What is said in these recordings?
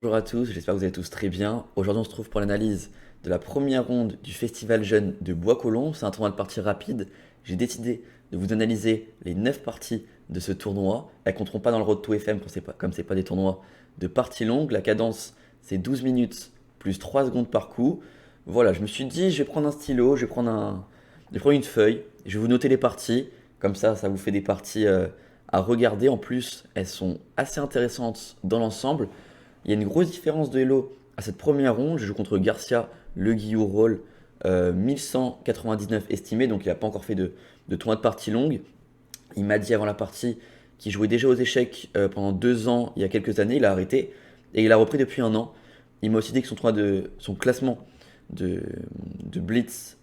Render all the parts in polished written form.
Bonjour à tous, j'espère que vous allez tous très bien. Aujourd'hui, on se trouve pour l'analyse de la première ronde du Festival Jeune de Bois-Colombes. C'est un tournoi de parties rapide. J'ai décidé de vous analyser les 9 parties de ce tournoi. Elles ne compteront pas dans le Road to FM comme c'est pas des tournois de parties longues. La cadence, c'est 12 minutes plus 3 secondes par coup. Voilà, je me suis dit, je vais prendre un stylo, je vais prendre une feuille, je vais vous noter les parties. Comme ça vous fait des parties à regarder. En plus, elles sont assez intéressantes dans l'ensemble. Il y a une grosse différence de Elo à cette première ronde. Je joue contre Garcia, Le Guillou Roll, 1199 estimé, donc il n'a pas encore fait de tournoi de partie longue. Il m'a dit avant la partie qu'il jouait déjà aux échecs pendant 2 ans, il y a quelques années, il a arrêté, et il a repris depuis un an. Il m'a aussi dit que son classement de, de Blitz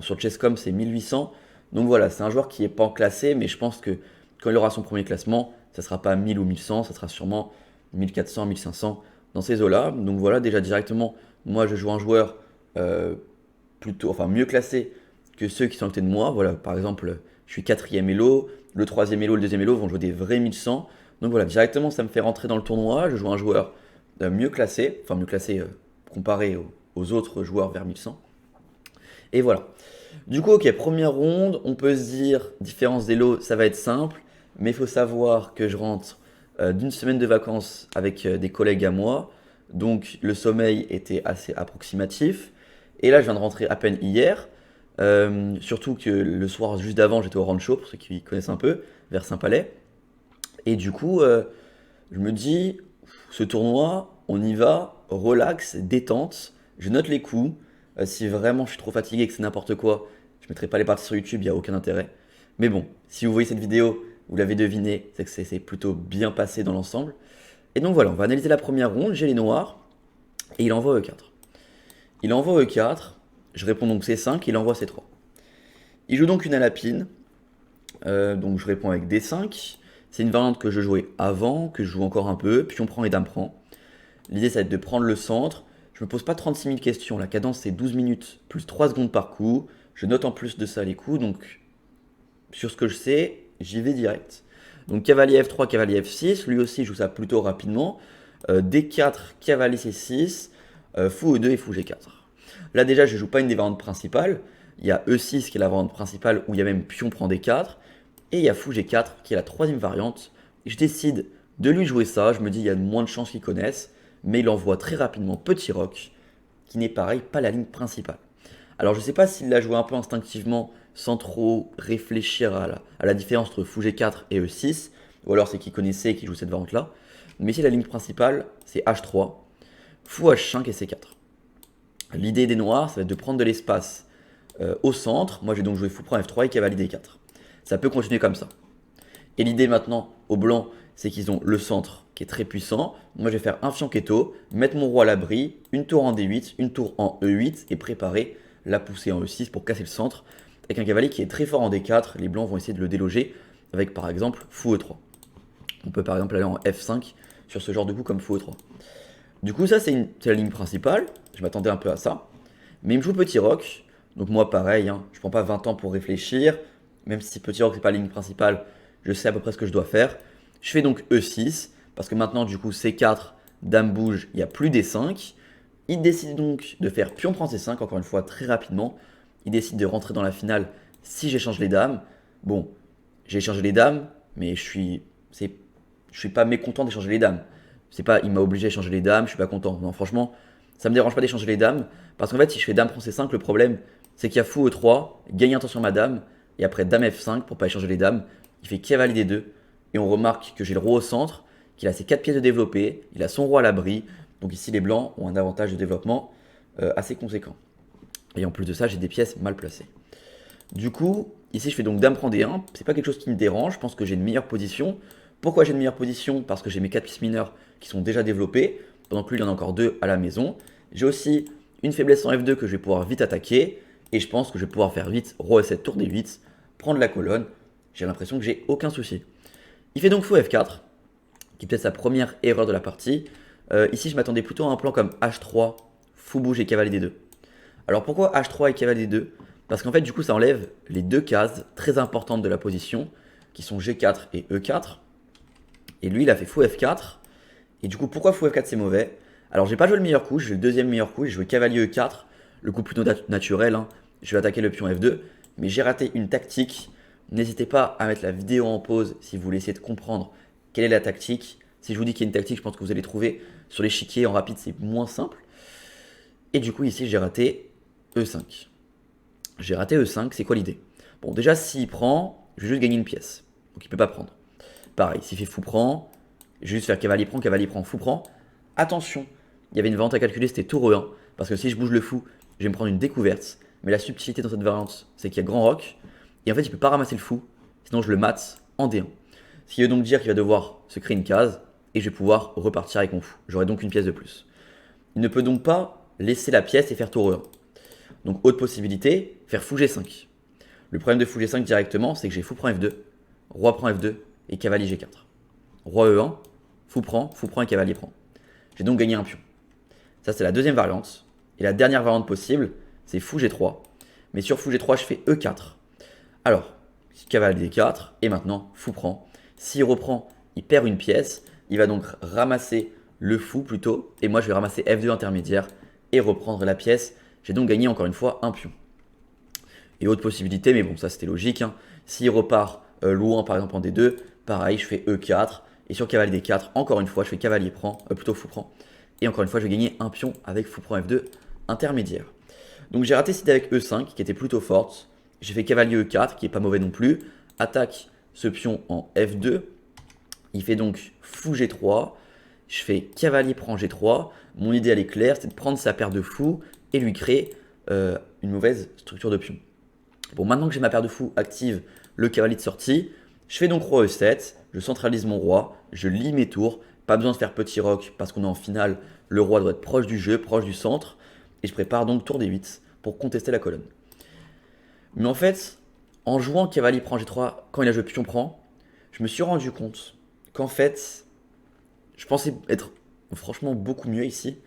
sur Chesscom, c'est 1800. Donc voilà, c'est un joueur qui n'est pas en classé, mais je pense que quand il aura son premier classement, ça ne sera pas 1000 ou 1100, ça sera sûrement 1400, 1500 dans ces eaux-là. Donc voilà, déjà directement, moi je joue un joueur enfin mieux classé que ceux qui sont à côté de moi. Voilà, par exemple, je suis quatrième Elo, le troisième Elo, le deuxième Elo vont jouer des vrais 1100. Donc voilà, directement ça me fait rentrer dans le tournoi. Je joue un joueur mieux classé comparé aux autres joueurs vers 1100. Et voilà. Du coup, ok, première ronde, on peut se dire, différence d'élo, ça va être simple, mais il faut savoir que je rentre d'une semaine de vacances avec des collègues à moi, donc le sommeil était assez approximatif. Et là, je viens de rentrer à peine hier, surtout que le soir juste d'avant, j'étais au rancho, pour ceux qui connaissent un peu, vers Saint-Palais. Et du coup, je me dis, ce tournoi, on y va, relax, détente, je note les coups. Si vraiment je suis trop fatigué et que c'est n'importe quoi, je mettrai pas les parties sur YouTube, il n'y a aucun intérêt. Mais bon, si vous voyez cette vidéo, vous l'avez deviné, c'est que c'est plutôt bien passé dans l'ensemble. Et donc voilà, on va analyser la première ronde, j'ai les noirs, et il envoie E4. Il envoie E4, je réponds donc C5, il envoie C3. Il joue donc une à la pine, donc je réponds avec D5. C'est une variante que je jouais avant, que je joue encore un peu, puis on prend et dame prend. L'idée, ça va être de prendre le centre. Je me pose pas 36 000 questions. La cadence, c'est 12 minutes plus 3 secondes par coup. Je note en plus de ça les coups. Donc, sur ce que je sais, j'y vais direct. Donc, cavalier F3, cavalier F6. Lui aussi, je joue ça plutôt rapidement. D4, cavalier C6. Fou E2 et fou G4. Là, déjà, je joue pas une des variantes principales. Il y a E6 qui est la variante principale où il y a même pion prend D4. Et il y a fou G4 qui est la troisième variante. Et je décide de lui jouer ça. Je me dis, il y a moins de chances qu'il connaisse. Mais il envoie très rapidement Petit Roc, qui n'est pareil pas la ligne principale. Alors je ne sais pas s'il l'a joué un peu instinctivement, sans trop réfléchir à la différence entre fou G4 et E6, ou alors c'est qu'il connaissait et qu'il joue cette variante-là. Mais ici la ligne principale, c'est H3, fou H5 et C4. L'idée des noirs, ça va être de prendre de l'espace au centre. Moi, j'ai donc joué fou prend F3 et cavalier D4. Ça peut continuer comme ça. Et l'idée maintenant, aux blancs, c'est qu'ils ont le centre qui est très puissant. Moi, je vais faire un fianchetto, mettre mon roi à l'abri, une tour en D8, une tour en E8 et préparer la poussée en E6 pour casser le centre. Avec un cavalier qui est très fort en D4, les blancs vont essayer de le déloger avec par exemple fou E3. On peut par exemple aller en F5 sur ce genre de coup comme fou E3. Du coup, ça, c'est la ligne principale. Je m'attendais un peu à ça. Mais il me joue Petit Roc. Donc moi, pareil, hein, je prends pas 20 ans pour réfléchir. Même si Petit Roc, c'est pas la ligne principale, je sais à peu près ce que je dois faire. Je fais donc E6. Parce que maintenant, du coup, C4, Dame bouge, il n'y a plus D5. Il décide donc de faire pion prend C5, encore une fois, très rapidement. Il décide de rentrer dans la finale si j'échange les dames. Bon, j'ai échangé les dames, mais je suis pas mécontent d'échanger les dames. C'est pas, il m'a obligé à échanger les dames, je suis pas content. Non, franchement, ça me dérange pas d'échanger les dames. Parce qu'en fait, si je fais dame prend C5, le problème, c'est qu'il y a fou E3, gagne un temps sur ma dame, et après dame F5 pour pas échanger les dames. Il fait cavalier D2, et on remarque que j'ai le roi au centre, qu'il a ses 4 pièces de développé, il a son roi à l'abri. Donc ici, les blancs ont un avantage de développement assez conséquent. Et en plus de ça, j'ai des pièces mal placées. Du coup, ici je fais donc dame prend D1, c'est pas quelque chose qui me dérange, je pense que j'ai une meilleure position. Pourquoi j'ai une meilleure position? Parce que j'ai mes 4 pièces mineures qui sont déjà développées, pendant que lui il en a encore 2 à la maison. J'ai aussi une faiblesse en F2 que je vais pouvoir vite attaquer, et je pense que je vais pouvoir faire vite roi E7, tour D8, prendre la colonne. J'ai l'impression que j'ai aucun souci. Il fait donc fou F4, qui est peut-être sa première erreur de la partie. Ici je m'attendais plutôt à un plan comme H3, fou bouge et cavalier D2. Alors pourquoi H3 et cavalier D2? Parce qu'en fait, du coup, ça enlève les deux cases très importantes de la position, qui sont G4 et E4. Et lui, il a fait fou F4. Et du coup, pourquoi fou F4 c'est mauvais? Alors j'ai pas joué le meilleur coup, j'ai joué le deuxième meilleur coup, j'ai joué cavalier E4, le coup plutôt naturel, hein. Je vais attaquer le pion F2, mais j'ai raté une tactique. N'hésitez pas à mettre la vidéo en pause si vous voulez essayer de comprendre quelle est la tactique. Si je vous dis qu'il y a une tactique, je pense que vous allez trouver. Sur l'échiquier en rapide, c'est moins simple. Et du coup, ici, j'ai raté E5. J'ai raté E5, c'est quoi l'idée? Bon, déjà, s'il prend, je vais juste gagner une pièce. Donc il ne peut pas prendre. Pareil, s'il fait fou prend, je vais juste faire cavalier prend, fou prend. Attention, il y avait une variante à calculer, c'était tour E1. Parce que si je bouge le fou, je vais me prendre une découverte. Mais la subtilité dans cette variante, c'est qu'il y a grand roc. Et en fait, il ne peut pas ramasser le fou. Sinon, je le mate en D1. Ce qui veut donc dire qu'il va devoir se créer une case. Et je vais pouvoir repartir avec mon fou. J'aurai donc une pièce de plus. Il ne peut donc pas laisser la pièce et faire tour E1. Donc, autre possibilité, faire fou G5. Le problème de fou G5 directement, c'est que j'ai fou prend F2, roi prend F2 et cavalier G4. Roi E1, fou prend et cavalier prend. J'ai donc gagné un pion. Ça, c'est la deuxième variante. Et la dernière variante possible, c'est fou G3. Mais sur fou G3, je fais E4. Alors, cavalier D4, et maintenant, fou prend. S'il reprend, il perd une pièce. Il va donc ramasser le fou plutôt. Et moi, je vais ramasser F2 intermédiaire et reprendre la pièce. J'ai donc gagné encore une fois un pion. Et autre possibilité, mais bon, ça c'était logique, hein. S'il repart loin par exemple en D2, pareil, je fais E4. Et sur cavalier D4, encore une fois, je fais cavalier prend, plutôt fou prend. Et encore une fois, je vais gagner un pion avec fou prend F2 intermédiaire. Donc j'ai raté cette idée avec E5 qui était plutôt forte. J'ai fait cavalier E4 qui est pas mauvais non plus. Attaque ce pion en F2. Il fait donc fou G3. Je fais cavalier prend G3. Mon idée elle est claire, c'est de prendre sa paire de fous et lui créer une mauvaise structure de pion. Bon, maintenant que j'ai ma paire de fous active, le cavalier de sortie, je fais donc roi E7, je centralise mon roi, je lis mes tours, pas besoin de faire petit roc parce qu'on est en finale, le roi doit être proche du jeu, proche du centre, et je prépare donc tour D8 pour contester la colonne. Mais en fait, en jouant cavalier prend G3, quand il a joué pion prend, je me suis rendu compte qu'en fait, je pensais être franchement beaucoup mieux ici,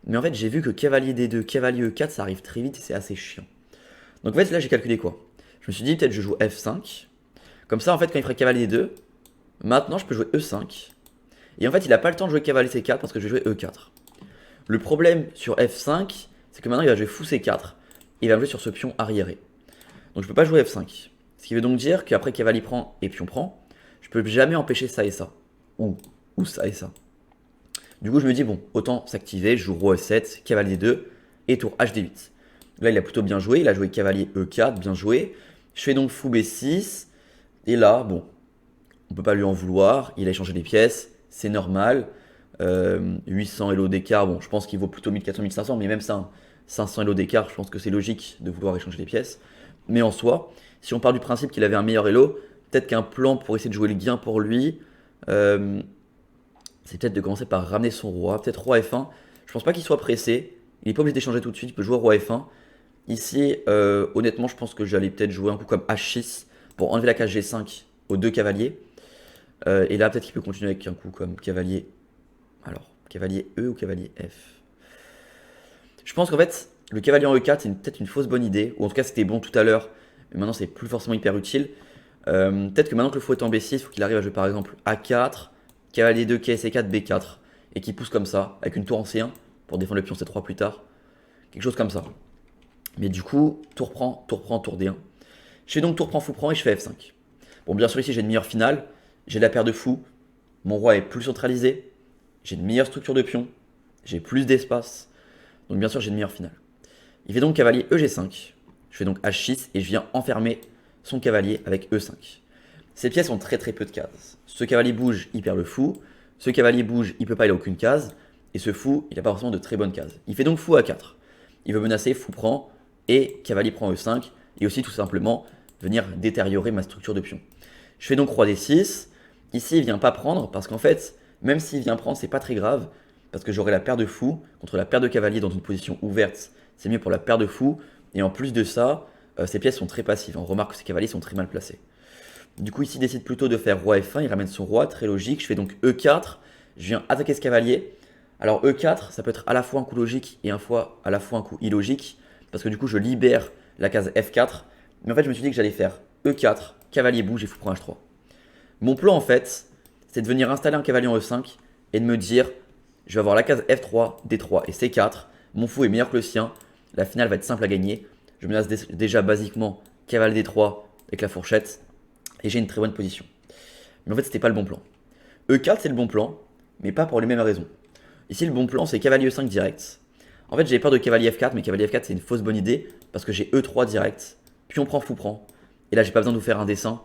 mais en fait j'ai vu que cavalier D2, cavalier E4, ça arrive très vite et c'est assez chiant. Donc en fait là j'ai calculé quoi? Je me suis dit peut-être je joue F5. Comme ça en fait quand il ferait cavalier 2, maintenant je peux jouer E5. Et en fait il n'a pas le temps de jouer cavalier C4 parce que je vais jouer E4. Le problème sur F5, c'est que maintenant il va jouer fou C4. Et il va me jouer sur ce pion arriéré. Donc je peux pas jouer F5. Ce qui veut donc dire qu'après cavalier prend et pion prend, je peux jamais empêcher ça et ça. Ou ça et ça. Du coup je me dis bon, autant s'activer, je joue roi E7, cavalier 2 et tour HD8. Là, il a plutôt bien joué. Il a joué cavalier E4, bien joué. Je fais donc fou B6. Et là, bon, on peut pas lui en vouloir. Il a échangé des pièces. C'est normal. 800 elo d'écart. Bon, je pense qu'il vaut plutôt 1400, 1500. Mais même ça, 500 elo d'écart, je pense que c'est logique de vouloir échanger des pièces. Mais en soi, si on part du principe qu'il avait un meilleur elo, peut-être qu'un plan pour essayer de jouer le gain pour lui, c'est peut-être de commencer par ramener son roi. Peut-être roi F1. Je pense pas qu'il soit pressé. Il n'est pas obligé d'échanger tout de suite. Il peut jouer roi F1. Ici, honnêtement, je pense que j'allais peut-être jouer un coup comme H6 pour enlever la case G5 aux deux cavaliers. Et là, peut-être qu'il peut continuer avec un coup comme cavalier. Alors, cavalier E ou cavalier F. Je pense qu'en fait, le cavalier en E4, c'est peut-être une fausse bonne idée. Ou en tout cas, c'était bon tout à l'heure. Mais maintenant, c'est plus forcément hyper utile. Peut-être que maintenant que le fou est en B6, il faut qu'il arrive à jouer par exemple A4, cavalier 2, KC4, B4. Et qu'il pousse comme ça, avec une tour en C1 pour défendre le pion C3 plus tard. Quelque chose comme ça. Mais du coup, tour prend, tour D1. Je fais donc tour prend, fou prend et je fais F5. Bon, bien sûr, ici, j'ai une meilleure finale. J'ai la paire de fous. Mon roi est plus centralisé. J'ai une meilleure structure de pion. J'ai plus d'espace. Donc, bien sûr, j'ai une meilleure finale. Il fait donc cavalier EG5. Je fais donc H6 et je viens enfermer son cavalier avec E5. Ces pièces ont très très peu de cases. Ce cavalier bouge, il perd le fou. Ce cavalier bouge, il peut pas, il a aucune case. Et ce fou, il n'a pas forcément de très bonnes cases. Il fait donc fou A4. Il veut menacer, fou prend. Et cavalier prend E5, et aussi tout simplement venir détériorer ma structure de pion. Je fais donc roi D6, ici il vient pas prendre, parce qu'en fait, même s'il vient prendre, c'est pas très grave, parce que j'aurai la paire de fous contre la paire de cavaliers dans une position ouverte, c'est mieux pour la paire de fous, et en plus de ça, ces pièces sont très passives, on remarque que ces cavaliers sont très mal placés. Du coup ici il décide plutôt de faire roi F1, il ramène son roi, très logique, je fais donc E4, je viens attaquer ce cavalier. Alors E4, ça peut être à la fois un coup logique et à la fois un coup illogique, parce que du coup je libère la case F4, mais en fait je me suis dit que j'allais faire E4, cavalier bouge et fou prend H3. Mon plan en fait, c'est de venir installer un cavalier en E5 et de me dire, je vais avoir la case F3, D3 et C4. Mon fou est meilleur que le sien. La finale va être simple à gagner. Je menace déjà basiquement cavalier D3 avec la fourchette. Et j'ai une très bonne position. Mais en fait, c'était pas le bon plan. E4, c'est le bon plan, mais pas pour les mêmes raisons. Ici, le bon plan, c'est cavalier E5 direct. En fait, j'avais peur de cavalier F4, mais cavalier F4, c'est une fausse bonne idée, parce que j'ai E3 direct, puis on prend fou prend. Et là, j'ai pas besoin de vous faire un dessin.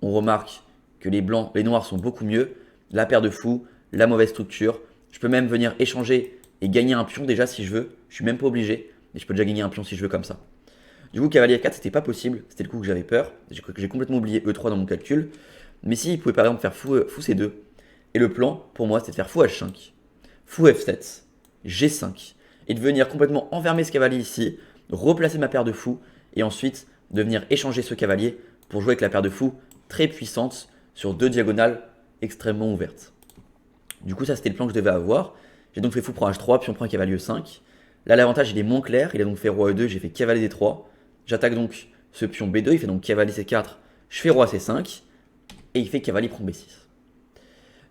On remarque que les blancs, les noirs sont beaucoup mieux. La paire de fous, la mauvaise structure. Je peux même venir échanger et gagner un pion déjà si je veux. Je suis même pas obligé, mais je peux déjà gagner un pion si je veux comme ça. Du coup, cavalier F4, c'était pas possible. C'était le coup que j'avais peur. J'ai complètement oublié E3 dans mon calcul. Mais si, il pouvait par exemple faire fou C2. Et le plan, pour moi, c'était de faire fou H5, fou F7, G5. Et de venir complètement enfermer ce cavalier ici, replacer ma paire de fous, et ensuite de venir échanger ce cavalier pour jouer avec la paire de fous très puissante sur deux diagonales extrêmement ouvertes. Du coup, ça c'était le plan que je devais avoir. J'ai donc fait fou prend H3, puis on prend un cavalier E5. Là, l'avantage il est moins clair, il a donc fait roi E2, j'ai fait cavalier D3. J'attaque donc ce pion B2, il fait donc cavalier C4, je fais roi C5, et il fait cavalier prend B6.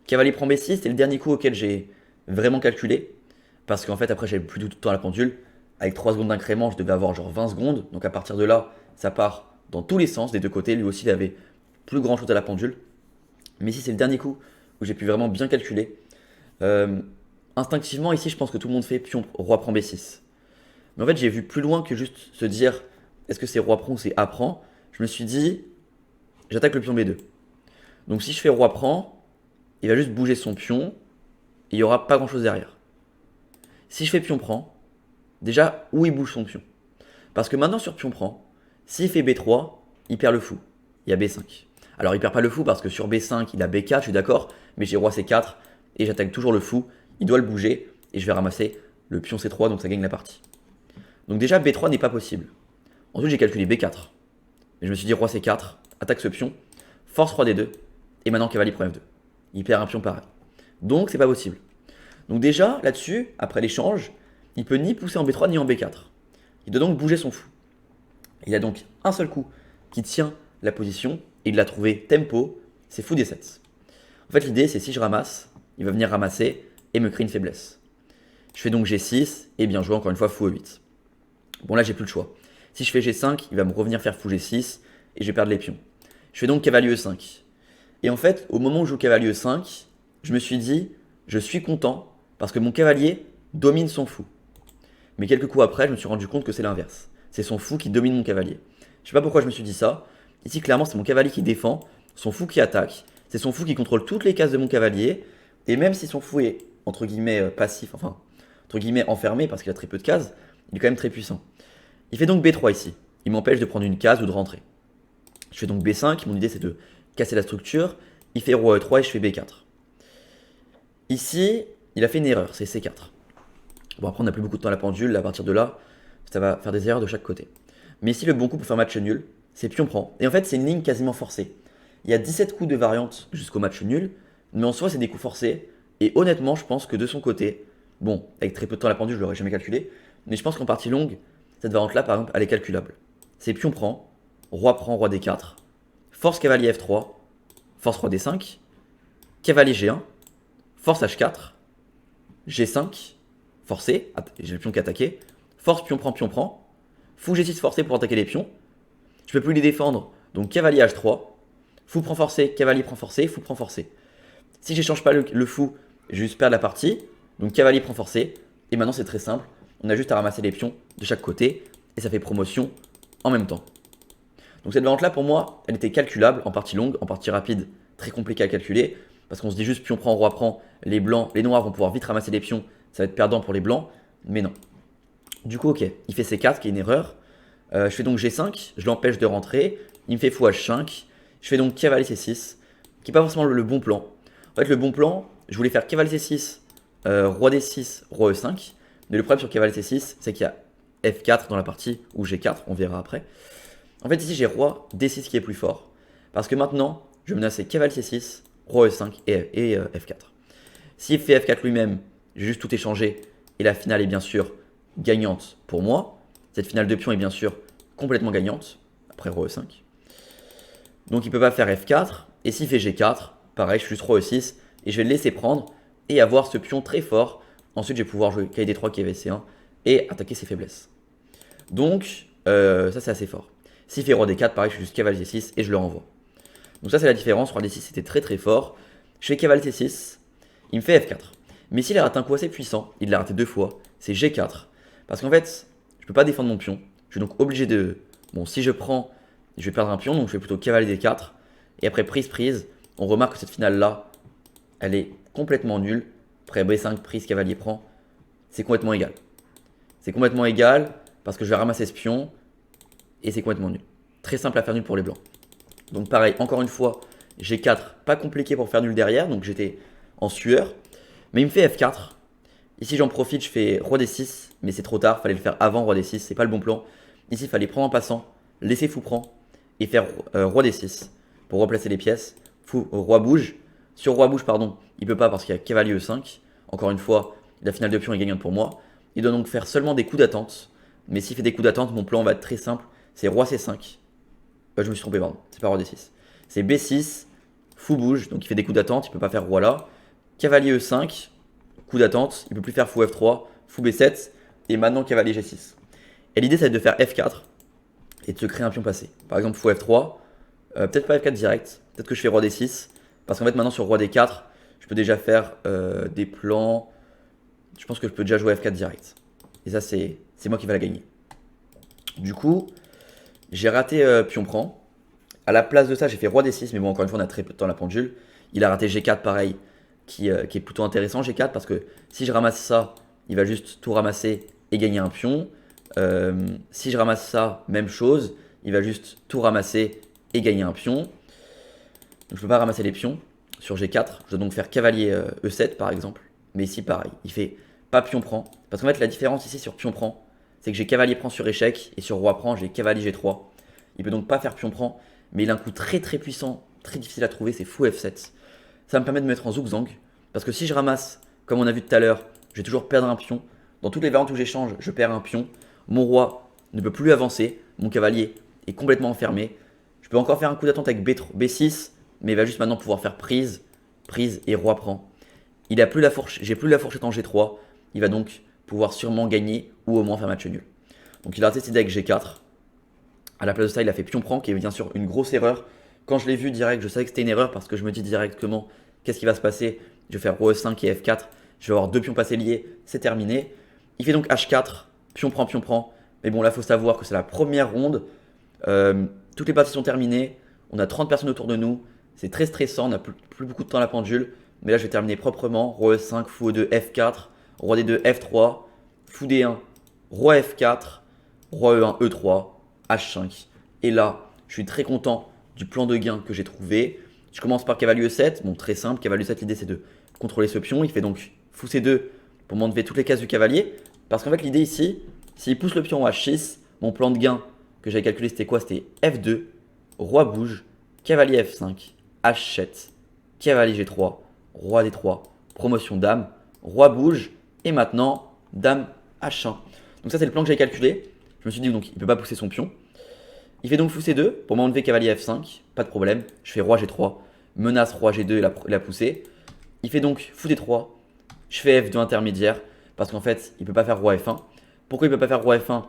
Cavalier prend B6, c'est le dernier coup auquel j'ai vraiment calculé. Parce qu'en fait, après, j'avais plus tout le temps à la pendule. Avec 3 secondes d'incrément, je devais avoir genre 20 secondes. Donc à partir de là, ça part dans tous les sens, des deux côtés. Lui aussi, il avait plus grand chose à la pendule. Mais ici, c'est le dernier coup où j'ai pu vraiment bien calculer. Instinctivement, ici, je pense que tout le monde fait pion roi prend B6. Mais en fait, j'ai vu plus loin que juste se dire est-ce que c'est roi prend ou c'est A prend. Je me suis dit j'attaque le pion B2. Donc si je fais roi prend, il va juste bouger son pion et il n'y aura pas grand chose derrière. Si je fais pion prend, déjà où il bouge son pion. Parce que maintenant sur pion prend, s'il fait B3, il perd le fou. Il y a B5. Alors il perd pas le fou parce que sur B5 il a B4, je suis d'accord, mais j'ai roi C4 et j'attaque toujours le fou. Il doit le bouger et je vais ramasser le pion C3, donc ça gagne la partie. Donc déjà B3 n'est pas possible. Ensuite j'ai calculé B4. Et je me suis dit roi C4, attaque ce pion, force roi D2 et maintenant cavalier prend F2. Il perd un pion pareil. Donc c'est pas possible. Donc déjà là-dessus, après l'échange, il peut ni pousser en B3 ni en B4. Il doit donc bouger son fou. Il a donc un seul coup qui tient la position et il l'a trouvé tempo, c'est fou D7. En fait l'idée c'est si je ramasse, il va venir ramasser et me créer une faiblesse. Je fais donc G6 et bien joué encore une fois fou E8. Bon là j'ai plus le choix. Si je fais G5, il va me revenir faire fou G6 et je vais perdre les pions. Je fais donc cavalier E5. Et en fait, au moment où je joue cavalier E5, je me suis dit, je suis content parce que mon cavalier domine son fou. Mais quelques coups après, je me suis rendu compte que c'est l'inverse. C'est son fou qui domine mon cavalier. Je sais pas pourquoi je me suis dit ça. Ici, clairement, c'est mon cavalier qui défend, son fou qui attaque. C'est son fou qui contrôle toutes les cases de mon cavalier. Et même si son fou est, entre guillemets, passif, enfin, entre guillemets, enfermé parce qu'il a très peu de cases, il est quand même très puissant. Il fait donc B3 ici. Il m'empêche de prendre une case ou de rentrer. Je fais donc B5. Mon idée, c'est de casser la structure. Il fait roi E3 et je fais B4. Ici, il a fait une erreur, c'est C4. Bon, après, on n'a plus beaucoup de temps à la pendule. À partir de là, ça va faire des erreurs de chaque côté. Mais ici, le bon coup pour faire match nul, c'est pion prend. Et en fait, c'est une ligne quasiment forcée. Il y a 17 coups de variante jusqu'au match nul. Mais en soi, c'est des coups forcés. Et honnêtement, je pense que de son côté, bon, avec très peu de temps à la pendule, je ne l'aurais jamais calculé. Mais je pense qu'en partie longue, cette variante-là, par exemple, elle est calculable. C'est pion prend, roi D4, force cavalier F3, force roi D5, cavalier G1, force H4, G5, forcé, j'ai le pion qui est attaqué, force pion prend, fou G6 forcé pour attaquer les pions. Je peux plus les défendre, donc cavalier H3, fou prend forcé, cavalier prend forcé, fou prend forcé. Si j'échange pas le fou, je vais juste perdre la partie, donc cavalier prend forcé, et maintenant c'est très simple, on a juste à ramasser les pions de chaque côté, et ça fait promotion en même temps. Donc cette variante là pour moi, elle était calculable, en partie longue, en partie rapide, très compliqué à calculer, parce qu'on se dit juste pion prend, roi prend, les blancs, les noirs vont pouvoir vite ramasser les pions, ça va être perdant pour les blancs, mais non. Du coup ok, il fait C4 qui est une erreur, je fais donc G5, je l'empêche de rentrer, il me fait fou H5, je fais donc cavalier C6, qui n'est pas forcément le bon plan. En fait le bon plan, je voulais faire cavalier C6, roi D6, roi E5, mais le problème sur cavalier C6, c'est qu'il y a F4 dans la partie, ou G4, on verra après. En fait ici j'ai roi D6 qui est plus fort, parce que maintenant je vais menacer cavalier C6, roi E5 et F4. S'il fait F4 lui-même, j'ai juste tout échangé, et la finale est bien sûr gagnante pour moi. Cette finale de pion est bien sûr complètement gagnante, après roi E5. Donc il ne peut pas faire F4, et s'il fait G4, pareil, je suis juste roi E6, et je vais le laisser prendre, et avoir ce pion très fort Ensuite, je vais pouvoir jouer cavalier D3 qui est C1 et attaquer ses faiblesses. Donc, ça c'est assez fort. S'il fait roi D4, pareil, je fais juste cavalier C6 et je le renvoie. Donc ça c'est la différence, roi D6 c'était très très fort. Je fais cavalier C6, il me fait F4. Mais s'il a raté un coup assez puissant, il l'a raté 2 fois, c'est G4. Parce qu'en fait, je peux pas défendre mon pion. Je suis donc obligé de... Bon, si je prends, je vais perdre un pion, donc je fais plutôt cavalier D4. Et après prise, on remarque que cette finale-là, elle est complètement nulle. Après B5, prise, cavalier prend, c'est complètement égal. C'est complètement égal parce que je vais ramasser ce pion et c'est complètement nul. Très simple à faire nul pour les blancs. Donc pareil, encore une fois, G4, pas compliqué pour faire nul derrière, donc j'étais en sueur. Mais il me fait F4. Ici j'en profite, je fais roi D6, mais c'est trop tard, fallait le faire avant roi D6, c'est pas le bon plan. Ici il fallait prendre en passant, laisser fou prend et faire roi D6 pour replacer les pièces. Fou, roi bouge. Sur roi bouge, pardon, il peut pas parce qu'il y a cavalier E5. Encore une fois, la finale de pion est gagnante pour moi. Il doit donc faire seulement des coups d'attente. Mais s'il fait des coups d'attente, mon plan va être très simple. C'est roi C5. Je me suis trompé, pardon. C'est pas roi D6. C'est B6. Fou bouge. Donc il fait des coups d'attente. Il peut pas faire roi là. Cavalier E5. Coup d'attente. Il peut plus faire fou F3. Fou B7. Et maintenant cavalier G6. Et l'idée, c'est de faire F4. Et de se créer un pion passé. Par exemple, fou F3. Peut-être pas F4 direct. Peut-être que je fais roi D6. Parce qu'en fait, maintenant sur roi D4, je peux déjà faire des plans. Je pense que je peux déjà jouer F4 direct. Et ça, c'est moi qui va la gagner. Du coup, j'ai raté pion prend. À la place de ça, j'ai fait roi D6, mais bon, encore une fois, on a très peu de temps la pendule. Il a raté G4, pareil, qui est plutôt intéressant, G4, parce que si je ramasse ça, il va juste tout ramasser et gagner un pion. Si je ramasse ça, même chose, il va juste tout ramasser et gagner un pion. Donc je ne peux pas ramasser les pions sur G4. Je dois donc faire cavalier E7, par exemple. Mais ici, pareil, il fait pas pion prend. Parce qu'en fait, la différence ici sur pion prend, c'est que j'ai cavalier prend sur échec, et sur roi prend, j'ai cavalier G3. Il peut donc pas faire pion prend, mais il a un coup très très puissant, très difficile à trouver, c'est fou F7. Ça me permet de me mettre en zugzang, parce que si je ramasse, comme on a vu tout à l'heure, je vais toujours perdre un pion. Dans toutes les variantes où j'échange, je perds un pion. Mon roi ne peut plus avancer, mon cavalier est complètement enfermé. Je peux encore faire un coup d'attente avec B6, mais il va juste maintenant pouvoir faire prise et roi prend. Il a plus la fourchette, j'ai plus la fourchette en G3, il va donc pouvoir sûrement gagner ou au moins faire match nul. Donc il a décidé avec G4. À la place de ça, il a fait pion prend, qui est bien sûr une grosse erreur. Quand je l'ai vu direct, je savais que c'était une erreur parce que je me dis directement qu'est-ce qui va se passer. Je vais faire roi E5 et F4. Je vais avoir deux pions passés liés, c'est terminé. Il fait donc H4, pion prend. Mais bon, là, il faut savoir que c'est la première ronde. Toutes les parties sont terminées. On a 30 personnes autour de nous. C'est très stressant, on n'a plus beaucoup de temps à la pendule. Mais là, je vais terminer proprement. Roi E5, fou E2, F4, roi D2, F3, fou D1, roi F4, roi E1, E3, H5. Et là, je suis très content du plan de gain que j'ai trouvé. Je commence par cavalier E7. Bon, très simple. Cavalier E7, l'idée, c'est de contrôler ce pion. Il fait donc fou C2 pour m'enlever toutes les cases du cavalier. Parce qu'en fait, l'idée ici, s'il pousse le pion en H6, mon plan de gain que j'avais calculé, c'était quoi? C'était F2, roi bouge, cavalier F5, H7, cavalier G3, roi D3, promotion dame, roi bouge, et maintenant, dame H1. Donc ça, c'est le plan que j'avais calculé. Je me suis dit, donc, il ne peut pas pousser son pion. Il fait donc fou C2 pour m'enlever cavalier F5, pas de problème. Je fais roi G3, menace roi G2 et la pousser. Il fait donc fou D3, je fais F2 intermédiaire, parce qu'en fait, il ne peut pas faire roi F1. Pourquoi il ne peut pas faire roi F1?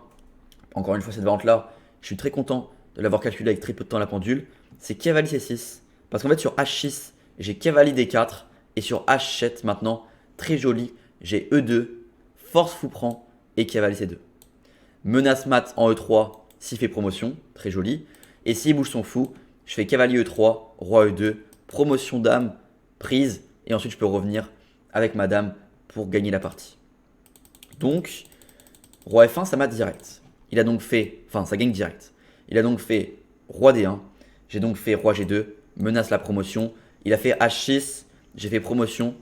Encore une fois, cette variante-là, je suis très content de l'avoir calculé avec très peu de temps à la pendule. C'est cavalier C6, parce qu'en fait, sur H6, j'ai cavalier D4, et sur H7, maintenant, très joli, j'ai E2, force fou prend, et cavalier C2. Menace mat en E3, s'il fait promotion, très joli. Et s'il bouge son fou, je fais cavalier E3, roi E2, promotion dame, prise, et ensuite je peux revenir avec ma dame pour gagner la partie. Donc, roi F1, ça mate direct. Il a donc fait, enfin ça gagne direct. Il a donc fait roi D1, j'ai donc fait roi G2, menace la promotion. Il a fait H6, j'ai fait promotion.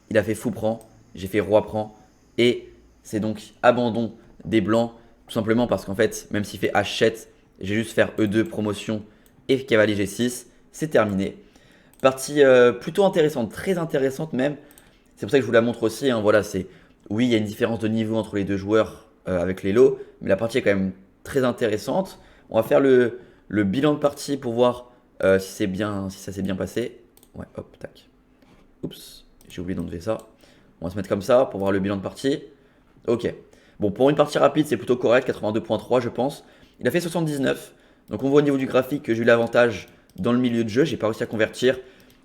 Il a fait fou prend, j'ai fait roi prend. Et c'est donc abandon des blancs, tout simplement parce qu'en fait, même s'il fait H7, j'ai juste faire E2 promotion et cavalier G6, c'est terminé. Partie plutôt intéressante, très intéressante même. C'est pour ça que je vous la montre aussi. Hein. Voilà, oui, il y a une différence de niveau entre les deux joueurs avec les lots, mais la partie est quand même très intéressante. On va faire le bilan de partie pour voir si ça s'est bien passé. Ouais, hop, tac. Oups, j'ai oublié d'enlever ça. On va se mettre comme ça pour voir le bilan de partie. Ok. Bon, pour une partie rapide, c'est plutôt correct, 82.3 je pense. Il a fait 79. Donc on voit au niveau du graphique que j'ai eu l'avantage dans le milieu de jeu. J'ai pas réussi à convertir.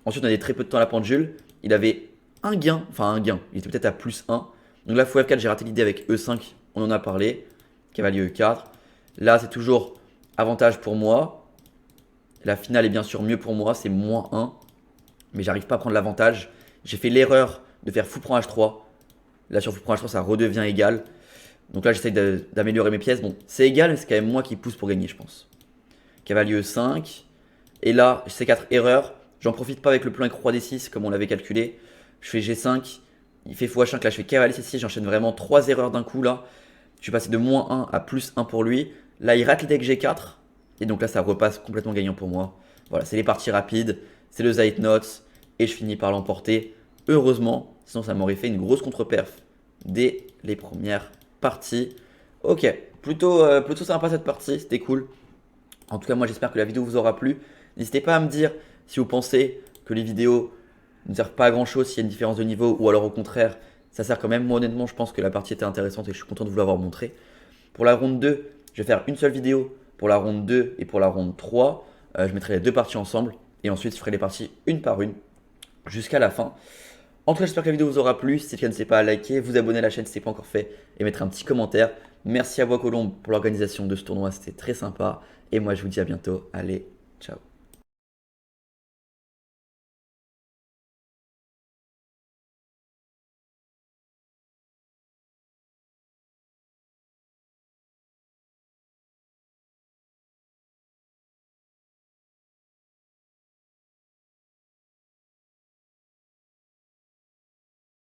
Ensuite, on avait très peu de temps à la pendule. Il avait un gain. Enfin, un gain. Il était peut-être à plus 1. Donc là, fou F4, j'ai raté l'idée avec E5. On en a parlé. Cavalier E4. Là, c'est toujours avantage pour moi. La finale est bien sûr mieux pour moi. C'est moins 1. Mais j'arrive pas à prendre l'avantage. J'ai fait l'erreur de faire fou prend H3. Là, sur fou prend H3, ça redevient égal. Donc là, j'essaye d'améliorer mes pièces. Bon, c'est égal, mais c'est quand même moi qui pousse pour gagner, je pense. Cavalier E5. Et là, C4, erreur. J'en profite pas avec le plan avec roi D6, comme on l'avait calculé. Je fais G5. Il fait fou H5. Là, je fais cavalier C6. J'enchaîne vraiment 3 erreurs d'un coup, là. Je suis passé de moins 1 à plus 1 pour lui. Là, il rate l'idée avec G4. Et donc là, ça repasse complètement gagnant pour moi. Voilà, c'est les parties rapides. C'est le Zeitnots. Et je finis par l'emporter. Heureusement, sinon ça m'aurait fait une grosse contre-perf dès les premières parties. Ok, plutôt sympa cette partie, c'était cool. En tout cas, moi j'espère que la vidéo vous aura plu. N'hésitez pas à me dire si vous pensez que les vidéos ne servent pas à grand chose, s'il y a une différence de niveau, ou alors au contraire, ça sert quand même. Moi honnêtement, je pense que la partie était intéressante et je suis content de vous l'avoir montré. Pour la ronde 2, je vais faire une seule vidéo pour la ronde 2 et pour la ronde 3. Je mettrai les deux parties ensemble et ensuite je ferai les parties une par une jusqu'à la fin. En tout cas, j'espère que la vidéo vous aura plu. Si c'est le cas, n'hésitez pas à liker, vous abonner à la chaîne si ce n'est pas encore fait et mettre un petit commentaire. Merci à Bois Colombes pour l'organisation de ce tournoi, c'était très sympa. Et moi, je vous dis à bientôt. Allez, ciao.